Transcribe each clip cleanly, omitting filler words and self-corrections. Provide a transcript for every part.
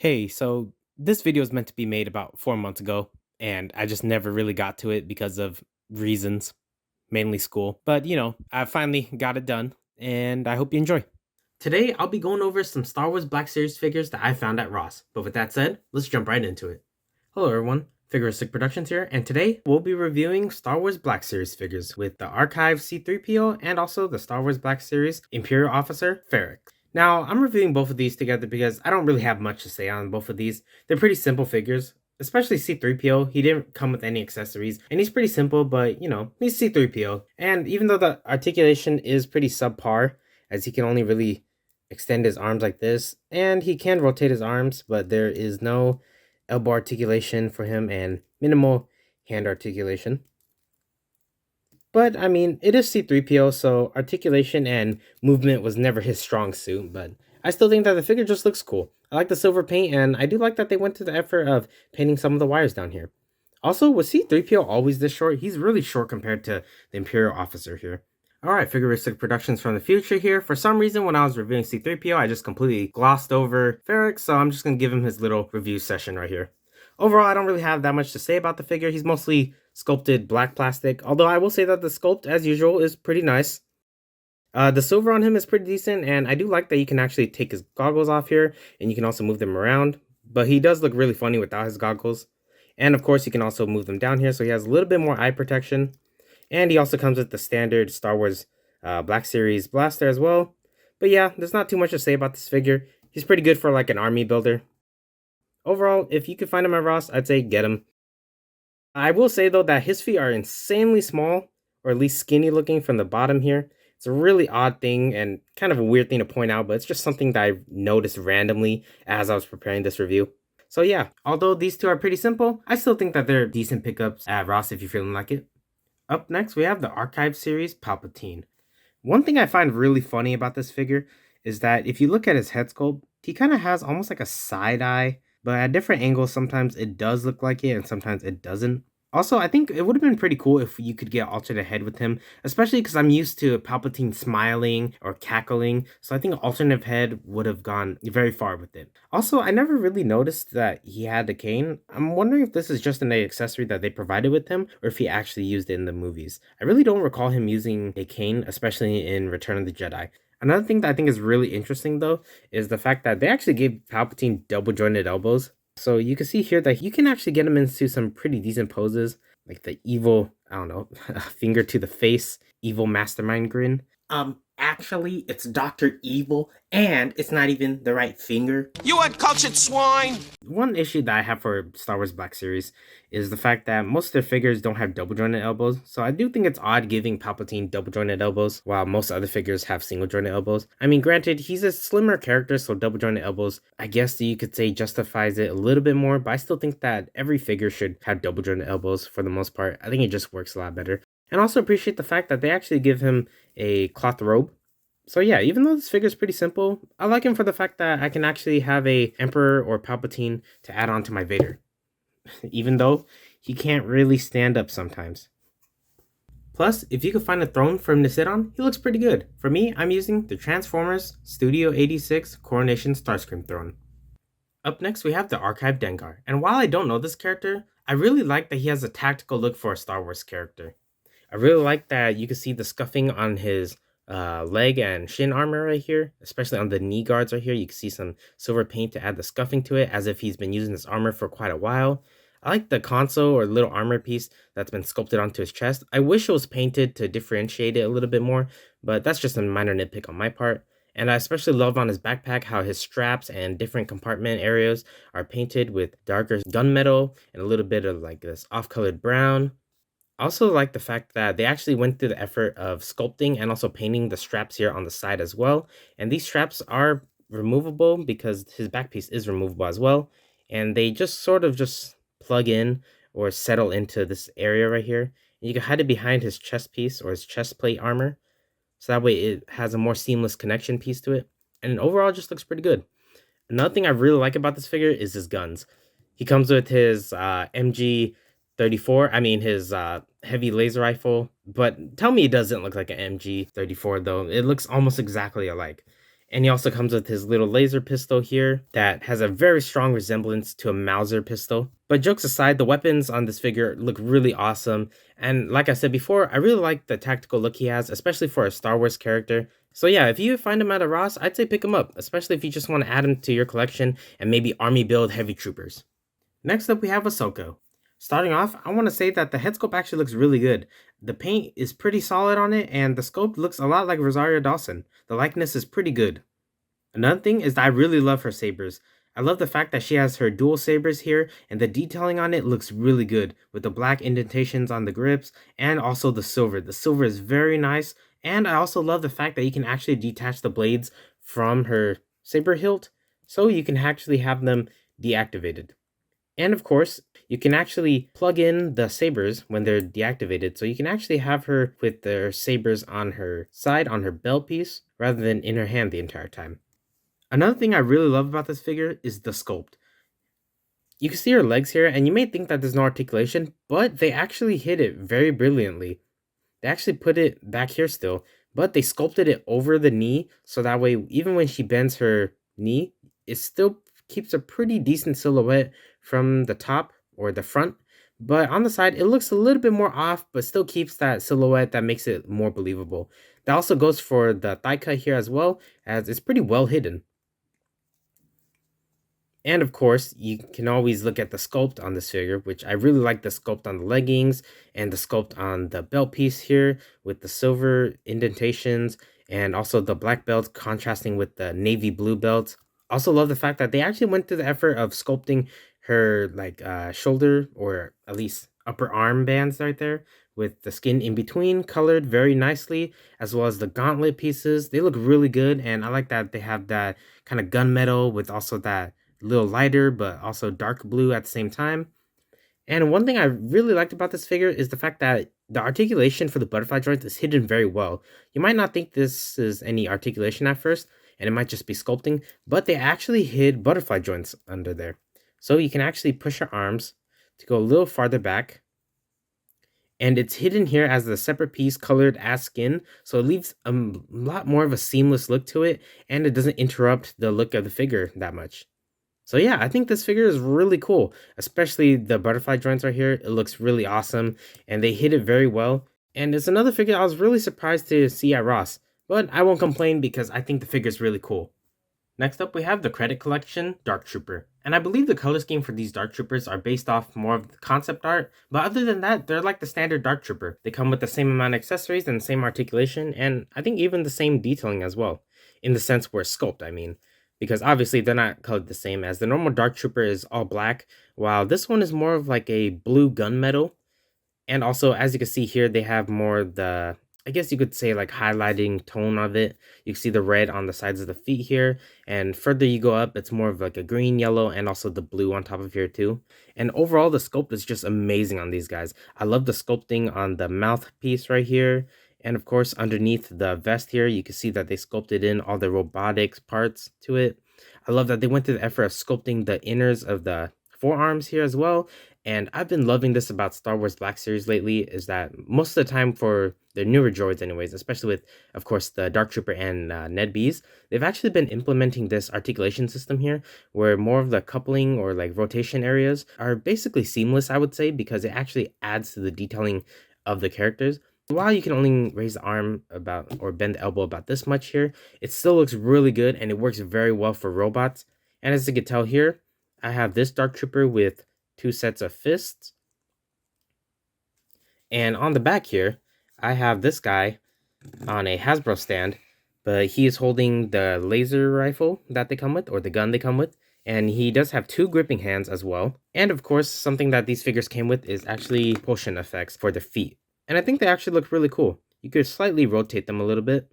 Hey, so this video was meant to be made about 4 months ago, and I just never really got to it because of reasons, mainly school. But I finally got it done, and I hope you enjoy. Today, I'll be going over some Star Wars Black Series figures that I found at Ross. But with that said, let's jump right into it. Hello, everyone. Figuristic Productions here, and today we'll be reviewing Star Wars Black Series figures with the Archive C-3PO and also the Star Wars Black Series Imperial Officer Ferric. Now, I'm reviewing both of these together because I don't really have much to say on both of these. They're pretty simple figures, especially C-3PO. He didn't come with any accessories, and he's pretty simple, but he's C-3PO. And even though the articulation is pretty subpar, as he can only really extend his arms like this, and he can rotate his arms, but there is no elbow articulation for him and minimal hand articulation. But I mean, it is C-3PO, so articulation and movement was never his strong suit, but I still think that the figure just looks cool. I like the silver paint, and I do like that they went to the effort of painting some of the wires down here. Also, was C-3PO always this short? He's really short compared to the Imperial officer here. Alright, Figuristic Productions from the future here. For some reason, when I was reviewing C-3PO, I just completely glossed over Ferric, so I'm just going to give him his little review session right here. Overall, I don't really have that much to say about the figure. He's mostly sculpted black plastic, although I will say that the sculpt, as usual, is pretty nice. The silver on him is pretty decent, and I do like that you can actually take his goggles off here, and you can also move them around, but he does look really funny without his goggles. And of course, you can also move them down here, so he has a little bit more eye protection. And he also comes with the standard Star Wars Black Series blaster as well. But yeah, there's not too much to say about this figure. He's pretty good for like an army builder. Overall, if you could find him at Ross, I'd say get him. I will say though that his feet are insanely small, or at least skinny looking from the bottom here. It's a really odd thing and kind of a weird thing to point out, but it's just something that I noticed randomly as I was preparing this review. So yeah, although these two are pretty simple, I still think that they're decent pickups at Ross if you're feeling like it. Up next, we have the Archive series Palpatine. One thing I find really funny about this figure is that if you look at his head sculpt, he kind of has almost like a side eye, but at different angles, sometimes it does look like it and sometimes it doesn't. Also, I think it would have been pretty cool if you could get alternate head with him, especially because I'm used to Palpatine smiling or cackling, so I think alternate head would have gone very far with it. Also, I never really noticed that he had the cane. I'm wondering if this is just an accessory that they provided with him, or if he actually used it in the movies. I really don't recall him using a cane, especially in Return of the Jedi. Another thing that I think is really interesting, though, is the fact that they actually gave Palpatine double jointed elbows. So you can see here that you can actually get him into some pretty decent poses, like the evil, I don't know, finger to the face, evil mastermind grin. Actually, it's Dr. Evil, and it's not even the right finger. You uncultured swine! One issue that I have for Star Wars Black Series is the fact that most of their figures don't have double jointed elbows, so I do think it's odd giving Palpatine double jointed elbows while most other figures have single jointed elbows. I mean, granted, he's a slimmer character, so double jointed elbows, I guess you could say, justifies it a little bit more, but I still think that every figure should have double jointed elbows for the most part. I think it just works a lot better. And also appreciate the fact that they actually give him a cloth robe. So yeah, even though this figure is pretty simple, I like him for the fact that I can actually have a Emperor or Palpatine to add on to my Vader. Even though he can't really stand up sometimes. Plus, if you could find a throne for him to sit on, he looks pretty good. For me, I'm using the Transformers Studio 86 Coronation Starscream throne. Up next, we have the Archive Dengar. And while I don't know this character, I really like that he has a tactical look for a Star Wars character. I really like that you can see the scuffing on his leg and shin armor right here, especially on the knee guards right here. You can see some silver paint to add the scuffing to it, as if he's been using this armor for quite a while. I like the console or little armor piece that's been sculpted onto his chest. I wish it was painted to differentiate it a little bit more, but that's just a minor nitpick on my part. And I especially love on his backpack how his straps and different compartment areas are painted with darker gunmetal and a little bit of like this off-colored brown. I also like the fact that they actually went through the effort of sculpting and also painting the straps here on the side as well. And these straps are removable because his back piece is removable as well. And they just sort of just plug in or settle into this area right here. And you can hide it behind his chest piece or his chest plate armor. So that way it has a more seamless connection piece to it. And overall, it just looks pretty good. Another thing I really like about this figure is his guns. He comes with his MG 34, I mean his heavy laser rifle, but tell me it doesn't look like an MG 34 though. It looks almost exactly alike. And he also comes with his little laser pistol here that has a very strong resemblance to a Mauser pistol. But jokes aside, the weapons on this figure look really awesome. And like I said before, I really like the tactical look he has, especially for a Star Wars character. So yeah, if you find him at a Ross, I'd say pick him up, especially if you just want to add him to your collection and maybe army build heavy troopers. Next up, we have Ahsoka. Starting off, I want to say that the head sculpt actually looks really good. The paint is pretty solid on it, and the sculpt looks a lot like Rosario Dawson. The likeness is pretty good. Another thing is that I really love her sabers. I love the fact that she has her dual sabers here, and the detailing on it looks really good with the black indentations on the grips and also the silver. The silver is very nice, and I also love the fact that you can actually detach the blades from her saber hilt, so you can actually have them deactivated. And of course, you can actually plug in the sabers when they're deactivated, so you can actually have her with their sabers on her side, on her belt piece, rather than in her hand the entire time. Another thing I really love about this figure is the sculpt. You can see her legs here, and you may think that there's no articulation, but they actually hit it very brilliantly. They actually put it back here still, but they sculpted it over the knee, so that way, even when she bends her knee, it still keeps a pretty decent silhouette from the top or the front. But on the side, it looks a little bit more off, but still keeps that silhouette that makes it more believable. That also goes for the thigh cut here as well, as it's pretty well hidden. And of course, you can always look at the sculpt on this figure, which I really like the sculpt on the leggings and the sculpt on the belt piece here with the silver indentations and also the black belt contrasting with the navy blue belt. Also love the fact that they actually went through the effort of sculpting her shoulder or at least upper arm bands right there with the skin in between colored very nicely, as well as the gauntlet pieces. They look really good, and I like that they have that kind of gunmetal with also that little lighter but also dark blue at the same time. And one thing I really liked about this figure is the fact that the articulation for the butterfly joints is hidden very well. You might not think this is any articulation at first, and it might just be sculpting, but they actually hid butterfly joints under there. So you can actually push your arms to go a little farther back, and it's hidden here as a separate piece colored as skin, so it leaves a lot more of a seamless look to it, and it doesn't interrupt the look of the figure that much. So yeah, I think this figure is really cool, especially the butterfly joints right here. It looks really awesome, and they hit it very well. And it's another figure I was really surprised to see at Ross, but I won't complain because I think the figure is really cool. Next up, we have the Credit Collection Dark Trooper. And I believe the color scheme for these Dark Troopers are based off more of the concept art, but other than that, they're like the standard Dark Trooper. They come with the same amount of accessories and the same articulation, and I think even the same detailing as well, in the sense where sculpt, I mean. Because obviously they're not colored the same, as the normal Dark Trooper is all black, while this one is more of like a blue gunmetal. And also, as you can see here, they have more the, I guess you could say like highlighting tone of it. You can see the red on the sides of the feet here. And further you go up, it's more of like a green, yellow, and also the blue on top of here too. And overall, the sculpt is just amazing on these guys. I love the sculpting on the mouthpiece right here. And of course, underneath the vest here, you can see that they sculpted in all the robotics parts to it. I love that they went to the effort of sculpting the inners of the forearms here as well. And I've been loving this about Star Wars Black Series lately, is that most of the time for the newer droids anyways, especially with, of course, the Dark Trooper and Ned Bees, they've actually been implementing this articulation system here, where more of the coupling or like rotation areas are basically seamless, I would say, because it actually adds to the detailing of the characters. While you can only raise the arm about or bend the elbow about this much here, it still looks really good and it works very well for robots. And as you can tell here, I have this Dark Trooper with 2 sets of fists. And on the back here, I have this guy on a Hasbro stand, but he is holding the laser rifle that they come with, or the gun they come with. And he does have 2 gripping hands as well. And of course, something that these figures came with is actually potion effects for the feet. And I think they actually look really cool. You could slightly rotate them a little bit.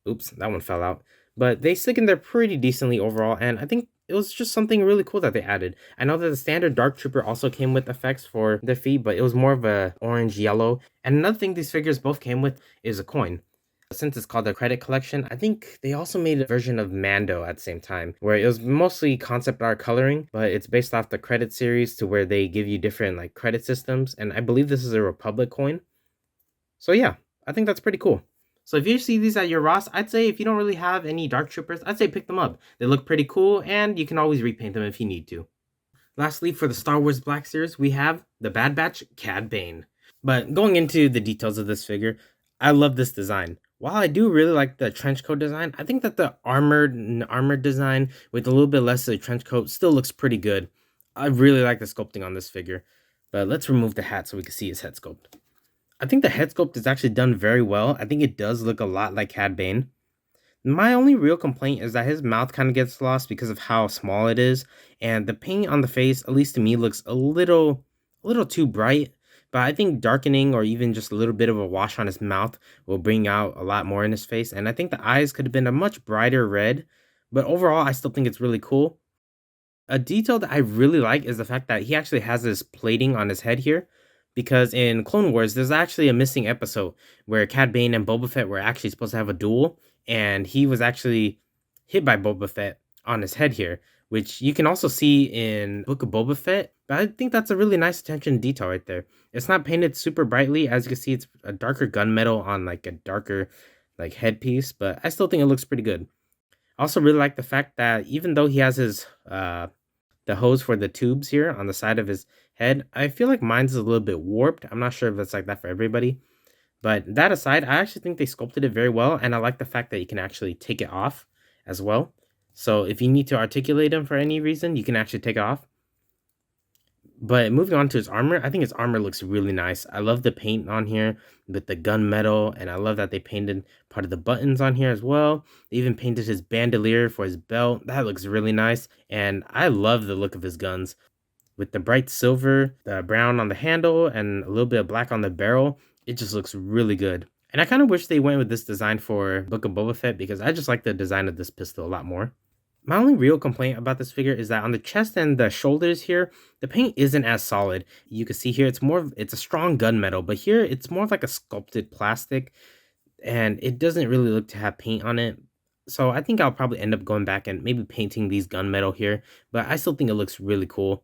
Oops, that one fell out. But they stick in there pretty decently overall, and I think it was just something really cool that they added. I know that the standard Dark Trooper also came with effects for their feet, but it was more of a orange-yellow. And another thing these figures both came with is a coin. Since it's called the Credit Collection, I think they also made a version of Mando at the same time, where it was mostly concept art coloring, but it's based off the credit series to where they give you different like credit systems, and I believe this is a Republic coin. So yeah, I think that's pretty cool. So if you see these at your Ross, I'd say if you don't really have any Dark Troopers, I'd say pick them up. They look pretty cool, and you can always repaint them if you need to. Lastly, for the Star Wars Black Series, we have the Bad Batch Cad Bane. But going into the details of this figure, I love this design. While I do really like the trench coat design, I think that the armored design with a little bit less of the trench coat still looks pretty good. I really like the sculpting on this figure. But let's remove the hat so we can see his head sculpt. I think the head sculpt is actually done very well. I think it does look a lot like Cad Bane. My only real complaint is that his mouth kind of gets lost because of how small it is, and the paint on the face, at least to me, looks a little too bright. But I think darkening or even just a little bit of a wash on his mouth will bring out a lot more in his face. And I think the eyes could have been a much brighter red, but overall, I still think it's really cool. A detail that I really like is the fact that he actually has this plating on his head here, because in Clone Wars, there's actually a missing episode where Cad Bane and Boba Fett were actually supposed to have a duel, and he was actually hit by Boba Fett on his head here, which you can also see in Book of Boba Fett. But I think that's a really nice attention to detail right there. It's not painted super brightly, as you can see, it's a darker gunmetal on like a darker like headpiece, but I still think it looks pretty good. I also really like the fact that even though he has his the hose for the tubes here on the side of his head, I feel like mine's a little bit warped. I'm not sure if it's like that for everybody. But that aside, I actually think they sculpted it very well, and I like the fact that you can actually take it off as well. So if you need to articulate him for any reason, you can actually take it off. But moving on to his armor, I think his armor looks really nice. I love the paint on here with the gunmetal, and I love that they painted part of the buttons on here as well. They even painted his bandolier for his belt. That looks really nice, and I love the look of his guns. With the bright silver, the brown on the handle, and a little bit of black on the barrel, it just looks really good. And I kind of wish they went with this design for Book of Boba Fett because I just like the design of this pistol a lot more. My only real complaint about this figure is that on the chest and the shoulders here, the paint isn't as solid. You can see here it's a strong gunmetal, but here it's more of like a sculpted plastic, and it doesn't really look to have paint on it. So I think I'll probably end up going back and maybe painting these gunmetal here, but I still think it looks really cool.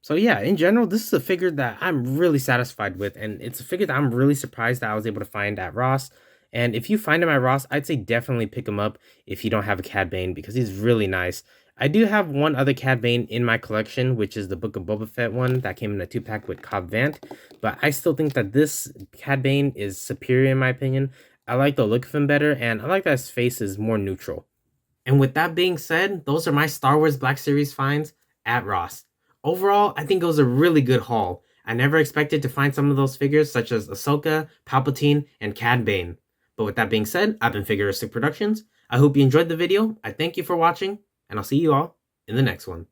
So yeah, in general, this is a figure that I'm really satisfied with, and it's a figure that I'm really surprised that I was able to find at Ross. And if you find him at Ross, I'd say definitely pick him up if you don't have a Cad Bane because he's really nice. I do have one other Cad Bane in my collection, which is the Book of Boba Fett one that came in a 2-pack with Cobb Vanth, but I still think that this Cad Bane is superior in my opinion. I like the look of him better, and I like that his face is more neutral. And with that being said, those are my Star Wars Black Series finds at Ross. Overall, I think it was a really good haul. I never expected to find some of those figures such as Ahsoka, Palpatine, and Cad Bane. But with that being said, I've been Figuristic Productions. I hope you enjoyed the video. I thank you for watching, and I'll see you all in the next one.